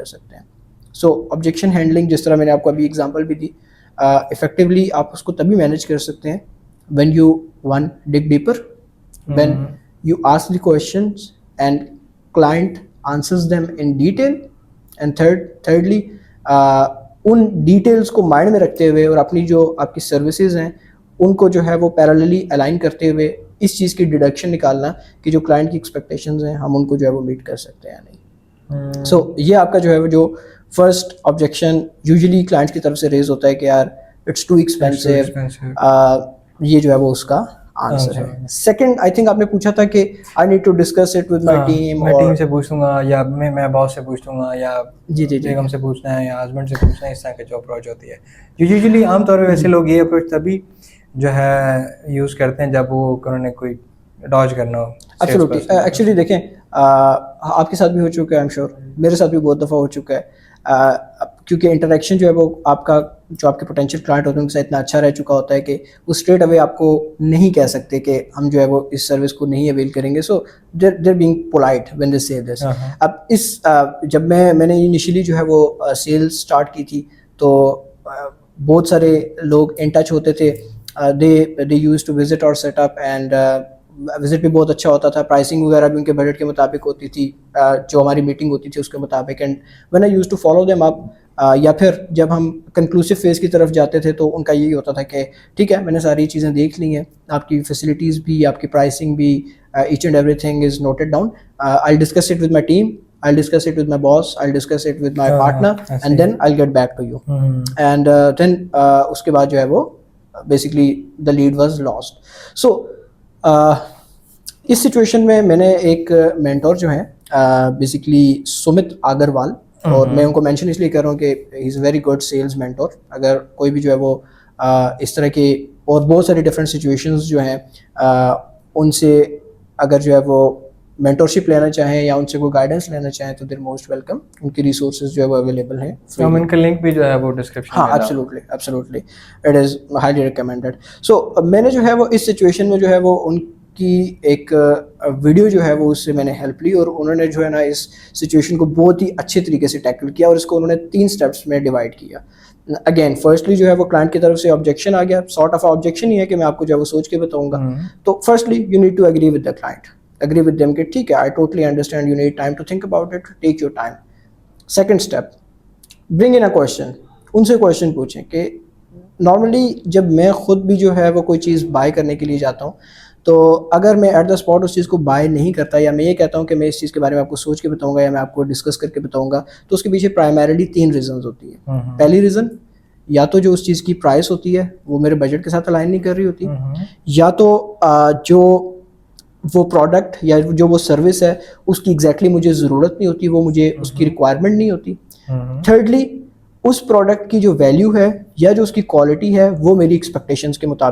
कर सकते हैं। सो ऑब्जेक्शन हैंडलिंग, जिस तरह मैंने आपको अभी एग्जांपल भी दी, इफेक्टिवली आप उसको तभी मैनेज कर सकते हैं when you one dig deeper, when you ask the questions and client answers them in detail, and thirdly उन डिटेल्स को माइंड में रखते हुए और अपनी जो आपकी सर्विसेज हैं उनको जो है वो पैरेलली अलाइन करते हुए इस चीज़ की डिडक्शन निकालना कि जो क्लाइंट की एक्सपेक्टेशंस हैं हम उनको जो है वो मीट कर सकते हैं या नहीं। सो ये आपका जो है वो जो फर्स्ट ऑब्जेक्शन यूजुअली क्लाइंट की तरफ से रेज होता है कि यार इट्स टू एक्सपेंसिव, ये जो है वो उसका आंसर है। सेकंड, आई थिंक आपने पूछा था कि I need to discuss it with my team, मैं टीम से पूछ लूंगा या मैं बॉस से पूछ लूंगा या जी बेगम से पूछना है या हस्बैंड से पूछना है, इस तरह की जो अप्रोच होती है। यूजुअली आमतौर पर वैसे लोग ये अप्रोच तभी जो है यूज़ करते हैं जब वो उन्होंने कोई डॉज करना हो। एब्सोल्युटली, एक्चुअली देखें आपके साथ भी हो चुका है, आई एम श्योर मेरे साथ भी बहुत दफ़ा हो चुका है, क्योंकि इंटरेक्शन जो है वो आपका जो आपके पोटेंशियल क्लाइंट होते हैं उनके साथ इतना अच्छा रह चुका होता है कि वो स्ट्रेट अवे आपको नहीं कह सकते कि हम जो है वो इस सर्विस को नहीं अवेल करेंगे। So their being polite when they say this. अब इस जब मैंने इनिशियली जो है वो सेल्स स्टार्ट की थी तो बहुत सारे लोग इन टच होते थे, दे यूज्ड टू विजिट और सेटअप, एंड विजिट भी बहुत अच्छा होता था, प्राइसिंग वगैरह भी उनके बजट के मुताबिक होती थी, जो हमारी मीटिंग होती थी उसके मुताबिक, and when I used to follow them up, या फिर जब हम कंक्लूसिव फेज़ की तरफ जाते थे तो उनका यही होता था कि ठीक है मैंने सारी चीज़ें देख ली हैं, आपकी फैसिलिटीज़ भी, आपकी प्राइसिंग भी, each and everything is noted down, I discuss it with my team, I'll discuss it with my boss, I'll discuss it with my partner, and then I'll get back to you. And then उसके बाद जो है वो basically the lead was lost. So इस situation में मैंने एक mentor जो है बेसिकली सुमित अग्रवाल, और मैं उनको मेंशन इसलिए कर रहा हूँ कि he is very good sales mentor. अगर कोई भी जो है वो इस तरह के और बहुत सारी डिफरेंट सिचुएशंस जो हैं उनसे अगर जो है वो मेंटरशिप लेना चाहें या उनसे कोई गाइडेंस लेना चाहें तो देयर मोस्ट वेलकम। उनकी रिसोर्सेज जो है वो अवेलेबल हैं, हम इनका लिंक भी जो है वो डिस्क्रिप्शन में। हाँ absolutely it is highly recommended. So मैंने जो है वो इस सिचुएशन में जो है वो उनकी एक वीडियो जो है वो उससे मैंने हेल्प ली, और उन्होंने जो है ना इस सिचुएशन को बहुत ही अच्छे तरीके से टैकल किया, और इसको उन्होंने 3 स्टेप्स में डिवाइड किया। अगेन फर्स्टली जो है वो क्लाइंट की तरफ से ऑब्जेक्शन आ गया, सॉर्ट ऑफ ऑब्जेक्शन ही है कि मैं आपको जो है वो सोच के बताऊंगा। तो firstly you need to agree with the client, agree with them कि ठीक है I totally understand you need time to think about it, take your time. Second step, bring in a question, उनसे क्वेश्चन पूछें कि normally जब मैं खुद भी जो है वो कोई चीज़ बाय करने के लिए जाता हूँ तो अगर मैं एट द स्पॉट उस चीज़ को बाय नहीं करता, या मैं ये कहता हूँ कि मैं इस चीज़ के बारे में आपको सोच के बताऊँगा या मैं आपको डिस्कस करके बताऊँगा, तो उसके पीछे प्राइमरीली 3 रीजंस होती है। पहली रीज़न, या तो जो उस चीज़ की प्राइस होती है वो मेरे बजट के साथ अलाइन नहीं कर रही होती, या तो जो वो प्रोडक्ट या जो वो सर्विस है उसकी एग्जैक्टली मुझे ज़रूरत नहीं होती, वो मुझे उसकी रिक्वायरमेंट नहीं होती। थर्डली, उस प्रोडक्ट की जो वैल्यू है या जो उसकी क्वालिटी है वो मेरी एक्सपेक्टेशंस के मुताबिक